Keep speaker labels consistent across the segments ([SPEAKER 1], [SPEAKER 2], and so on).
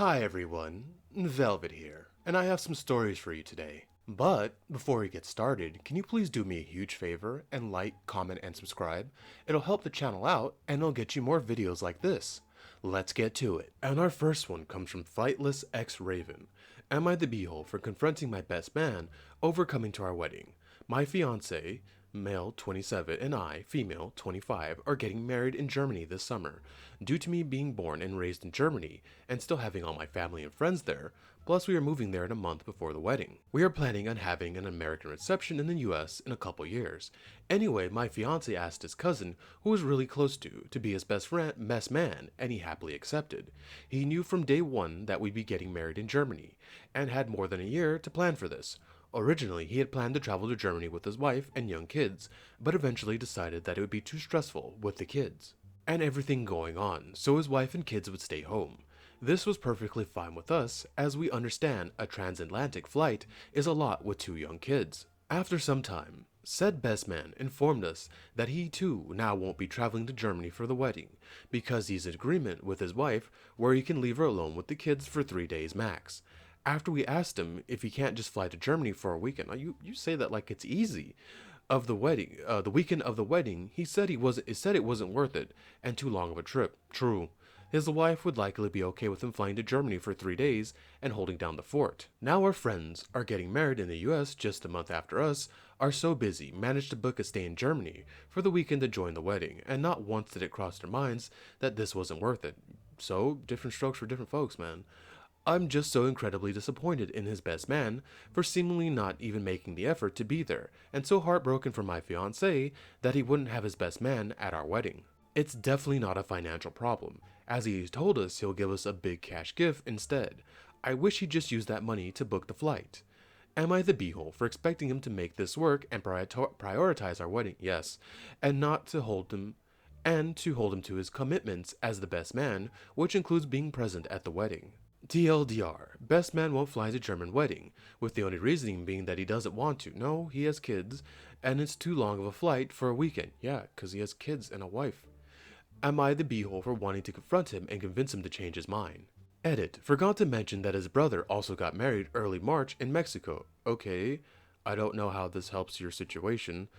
[SPEAKER 1] Hi everyone, Velvet here, and I have some stories for you today. But before we get started, can you please do me a huge favor and like, comment, and subscribe? It'll help the channel out and it'll get you more videos like this. Let's get to it. And our first one comes from Flightless X Raven. Am I the beehole for confronting my best man over coming to our wedding? My fiance, male 27, and I, female 25, are getting married in Germany this summer. Due to me being born and raised in Germany, and still having all my family and friends there, plus we are moving there in a month before the wedding. We are planning on having an American reception in the US in a couple years. Anyway, my fiance asked his cousin, who was really close to be his best man, and he happily accepted. He knew from day one that we'd be getting married in Germany, and had more than a year to plan for this. Originally, he had planned to travel to Germany with his wife and young kids, but eventually decided that it would be too stressful with the kids and everything going on, so his wife and kids would stay home. This was perfectly fine with us, as we understand a transatlantic flight is a lot with two young kids. After some time, said best man informed us that he too now won't be traveling to Germany for the wedding, because he's in agreement with his wife where he can leave her alone with the kids for 3 days max. After we asked him if he can't just fly to Germany for a weekend, now you say that like it's easy, of the wedding, the weekend of the wedding, he said it wasn't worth it and too long of a trip. True. His wife would likely be okay with him flying to Germany for 3 days and holding down the fort. Now our friends are getting married in the US just a month after us, are so busy, managed to book a stay in Germany for the weekend to join the wedding, and not once did it cross their minds that this wasn't worth it. So, different strokes for different folks, man. I'm just so incredibly disappointed in his best man for seemingly not even making the effort to be there, and so heartbroken for my fiancé that he wouldn't have his best man at our wedding. It's definitely not a financial problem, as he told us he'll give us a big cash gift instead. I wish he'd just use that money to book the flight. Am I the beehole for expecting him to make this work and prioritize our wedding? Yes, and not to hold him to his commitments as the best man, which includes being present at the wedding. TLDR, best man won't fly to German wedding, with the only reasoning being that he doesn't want to. No, he has kids, and it's too long of a flight for a weekend. Yeah, because he has kids and a wife. Am I the beehole for wanting to confront him and convince him to change his mind? Edit, forgot to mention that his brother also got married early March in Mexico. Okay, I don't know how this helps your situation.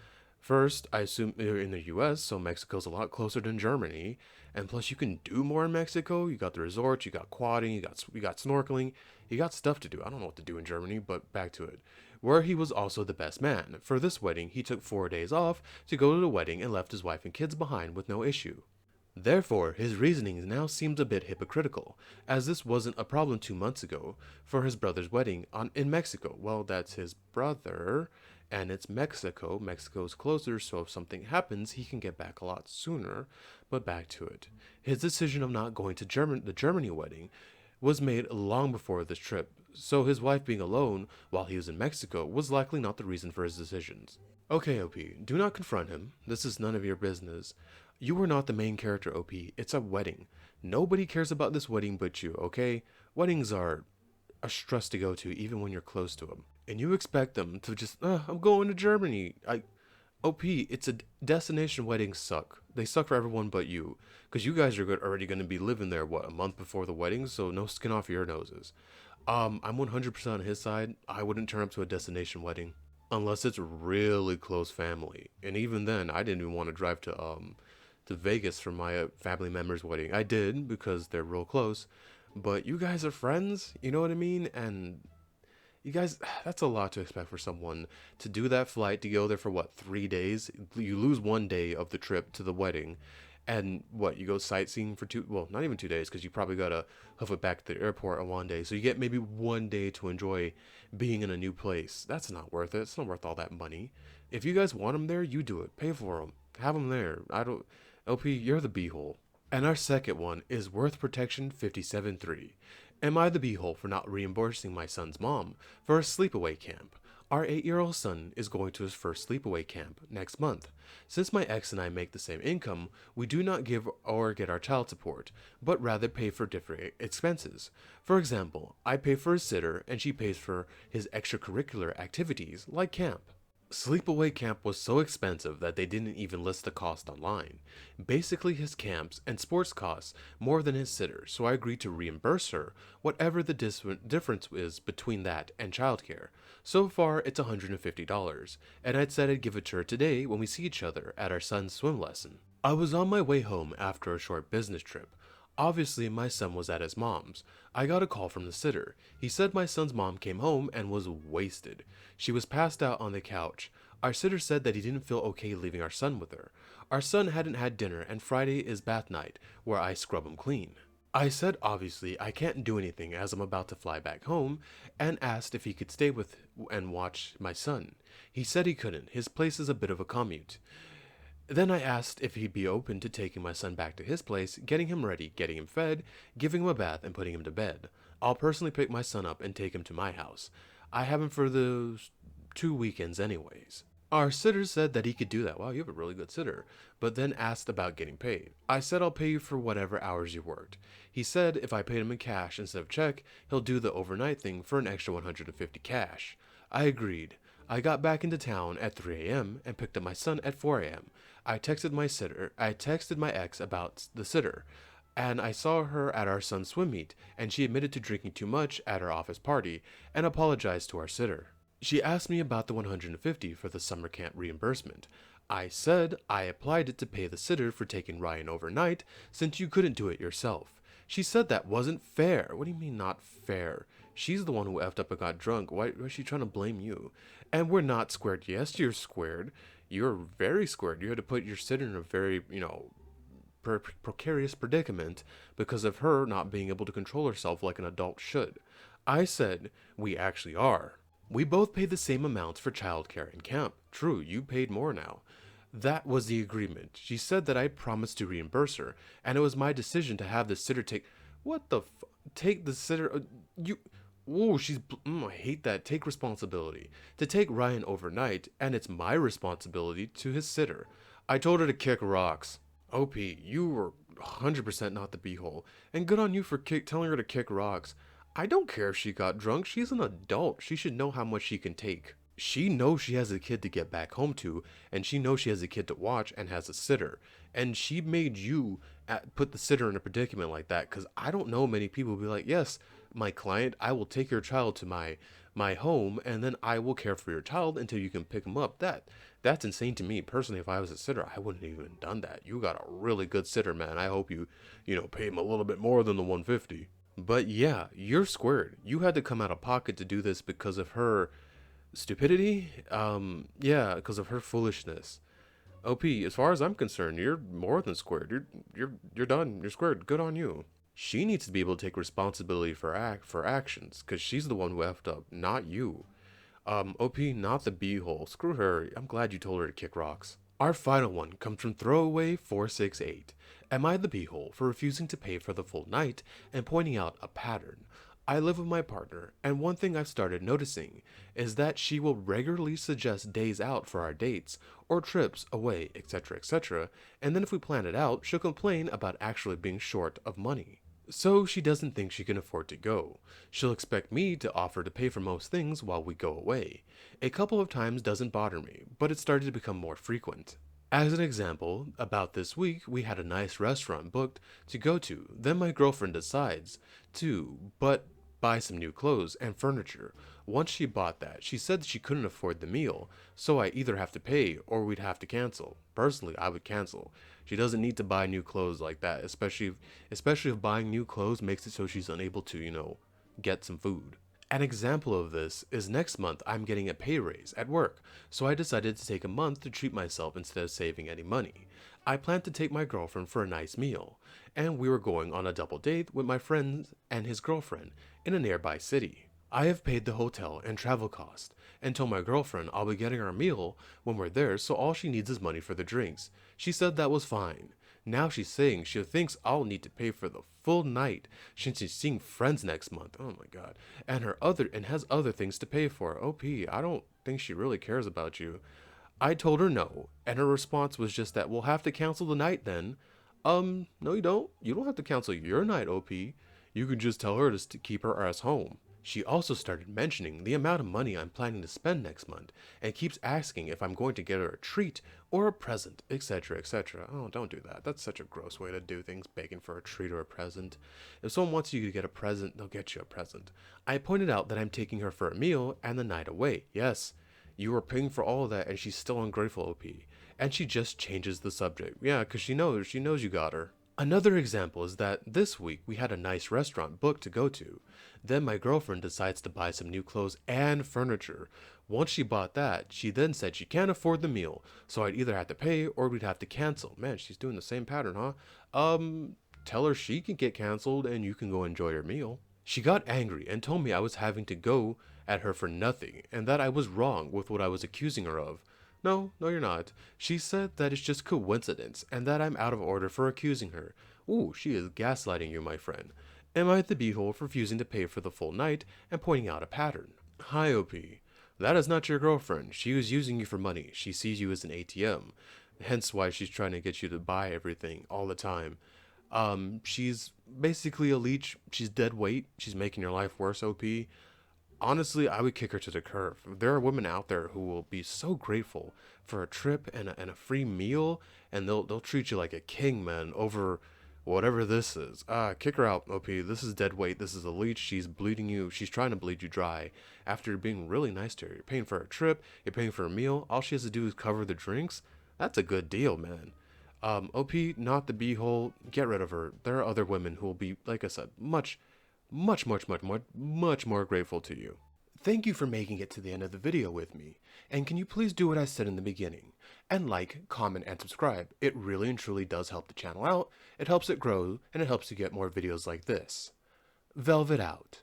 [SPEAKER 1] First, I assume you're in the US, so Mexico's a lot closer than Germany, and plus you can do more in Mexico. You got the resorts, you got quadding, you got snorkeling, you got stuff to do. I don't know what to do in Germany, but back to it. Where he was also the best man. For this wedding, he took 4 days off to go to the wedding and left his wife and kids behind with no issue. Therefore, his reasoning now seems a bit hypocritical, as this wasn't a problem 2 months ago for his brother's wedding in Mexico. Well, that's his brother, and it's Mexico. Mexico's closer, so if something happens, he can get back a lot sooner. But back to it. His decision of not going to the Germany wedding was made long before this trip, so his wife being alone while he was in Mexico was likely not the reason for his decisions. Okay, OP, do not confront him. This is none of your business. You are not the main character, OP. It's a wedding. Nobody cares about this wedding but you, okay? Weddings are a stress to go to even when you're close to them. And you expect them to just, I'm going to Germany. OP, it's a destination. Weddings suck. They suck for everyone but you. Because you guys are already going to be living there, a month before the wedding? So no skin off your noses. I'm 100% on his side. I wouldn't turn up to a destination wedding. Unless it's really close family. And even then, I didn't even want to drive to Vegas for my family member's wedding. I did, because they're real close. But you guys are friends, you know what I mean? And you guys, that's a lot to expect for someone to do that flight, to go there for 3 days? You lose 1 day of the trip to the wedding. And you go sightseeing for not even 2 days, because you probably gotta hoof it back to the airport on 1 day. So you get maybe 1 day to enjoy being in a new place. That's not worth it. It's not worth all that money. If you guys want them there, you do it. Pay for them. Have them there. LP, you're the beehole. And our second one is Worth Protection 57-3. Am I the beehole for not reimbursing my son's mom for a sleepaway camp? Our 8-year-old son is going to his first sleepaway camp next month. Since my ex and I make the same income, we do not give or get our child support, but rather pay for different expenses. For example, I pay for his sitter and she pays for his extracurricular activities like camp. Sleepaway camp was so expensive that they didn't even list the cost online. Basically his camps and sports costs more than his sitter, so I agreed to reimburse her whatever the difference is between that and childcare. So far it's $150, and I'd said I'd give it to her today when we see each other at our son's swim lesson. I was on my way home after a short business trip. Obviously, my son was at his mom's. I got a call from the sitter. He said my son's mom came home and was wasted. She was passed out on the couch. Our sitter said that he didn't feel okay leaving our son with her. Our son hadn't had dinner, and Friday is bath night, where I scrub him clean. I said obviously I can't do anything as I'm about to fly back home, and asked if he could stay with and watch my son. He said he couldn't. His place is a bit of a commute. Then I asked if he'd be open to taking my son back to his place, getting him ready, getting him fed, giving him a bath, and putting him to bed. I'll personally pick my son up and take him to my house. I have him for the 2 weekends anyways. Our sitter said that he could do that. Wow, you have a really good sitter. But then asked about getting paid. I said I'll pay you for whatever hours you worked. He said if I paid him in cash instead of check, he'll do the overnight thing for an extra 150 cash. I agreed. I got back into town at 3 a.m. and picked up my son at 4 a.m. I texted my ex about the sitter, and I saw her at our son's swim meet, and she admitted to drinking too much at our office party and apologized to our sitter. She asked me about the 150 for the summer camp reimbursement. I said I applied it to pay the sitter for taking Ryan overnight since you couldn't do it yourself. She said that wasn't fair. What do you mean not fair? She's the one who effed up and got drunk. Why is she trying to blame you? And we're not squared. Yes, you're squared. You're very squared. You had to put your sitter in a very, precarious predicament because of her not being able to control herself like an adult should. I said, we actually are. We both paid the same amounts for childcare and camp. True, you paid more now. That was the agreement. She said that I promised to reimburse her, and it was my decision to have the sitter take... What the take the sitter... you... Whoa, I hate that. Take responsibility. To take Ryan overnight, and it's my responsibility to his sitter. I told her to kick rocks. OP, you were 100% not the beehole, and good on you for telling her to kick rocks. I don't care if she got drunk. She's an adult. She should know how much she can take. She knows she has a kid to get back home to, and she knows she has a kid to watch and has a sitter. And she made you put the sitter in a predicament like that, because I don't know many people who be like, yes, my client, I will take your child to my home, and then I will care for your child until you can pick him up. That's insane to me. Personally, if I was a sitter, I wouldn't even done that. You got a really good sitter, man. I hope you pay him a little bit more than the 150. But yeah, you're squared. You had to come out of pocket to do this because of her stupidity. Yeah, because of her foolishness. OP, as far as I'm concerned, you're more than squared. You're done. You're squared. Good on you. She needs to be able to take responsibility for actions, because she's the one who effed up, not you. OP, not the beehole. Screw her. I'm glad you told her to kick rocks. Our final one comes from Throwaway 468. Am I the beehole for refusing to pay for the full night and pointing out a pattern? I live with my partner, and one thing I've started noticing is that she will regularly suggest days out for our dates, or trips away, etc., and then if we plan it out, she'll complain about actually being short of money. So she doesn't think she can afford to go. She'll expect me to offer to pay for most things while we go away. A couple of times doesn't bother me, but it started to become more frequent. As an example, about this week, we had a nice restaurant booked to go to. Then my girlfriend decides to, buy some new clothes and furniture. Once she bought that, she said that she couldn't afford the meal, so I either have to pay or we'd have to cancel. Personally, I would cancel. She doesn't need to buy new clothes like that, especially if buying new clothes makes it so she's unable to, get some food. An example of this is next month I'm getting a pay raise at work, so I decided to take a month to treat myself instead of saving any money. I planned to take my girlfriend for a nice meal, and we were going on a double date with my friend and his girlfriend in a nearby city. I have paid the hotel and travel cost, and told my girlfriend I'll be getting our meal when we're there, so all she needs is money for the drinks. She said that was fine. Now she's saying she thinks I'll need to pay for the full night since she's seeing friends next month. Oh my god. And has other things to pay for. OP, I don't think she really cares about you. I told her no, and her response was just that we'll have to cancel the night then. No you don't. You don't have to cancel your night, OP. You can just tell her to keep her ass home. She also started mentioning the amount of money I'm planning to spend next month and keeps asking if I'm going to get her a treat or a present, etc., etc. Oh, don't do that. That's such a gross way to do things, begging for a treat or a present. If someone wants you to get a present, they'll get you a present. I pointed out that I'm taking her for a meal and the night away. Yes, you were paying for all of that and she's still ungrateful, OP. And she just changes the subject. Yeah, because she knows you got her. Another example is that this week we had a nice restaurant booked to go to. Then my girlfriend decides to buy some new clothes and furniture. Once she bought that, she then said she can't afford the meal, so I'd either have to pay or we'd have to cancel. Man, she's doing the same pattern, huh? Tell her she can get canceled and you can go enjoy your meal. She got angry and told me I was having to go at her for nothing and that I was wrong with what I was accusing her of. No, no, you're not. She said that it's just coincidence and that I'm out of order for accusing her. Ooh, she is gaslighting you, my friend. Am I the beehole for refusing to pay for the full night and pointing out a pattern? Hi, OP. That is not your girlfriend. She was using you for money. She sees you as an ATM. Hence why she's trying to get you to buy everything all the time. She's basically a leech. She's dead weight. She's making your life worse, OP. Honestly, I would kick her to the curb. There are women out there who will be so grateful for a trip and a free meal, and they'll treat you like a king, man, over whatever this is. Kick her out, OP. This is dead weight. This is a leech. She's bleeding you. She's trying to bleed you dry. After being really nice to her, you're paying for a trip. You're paying for a meal. All she has to do is cover the drinks. That's a good deal, man. OP, not the beehole. Get rid of her. There are other women who will be, like I said, much more grateful to you. Thank you for making it to the end of the video with me, and can you please do what I said in the beginning, and like, comment, and subscribe. It really and truly does help the channel out, it helps it grow, and it helps you get more videos like this. Velvet out.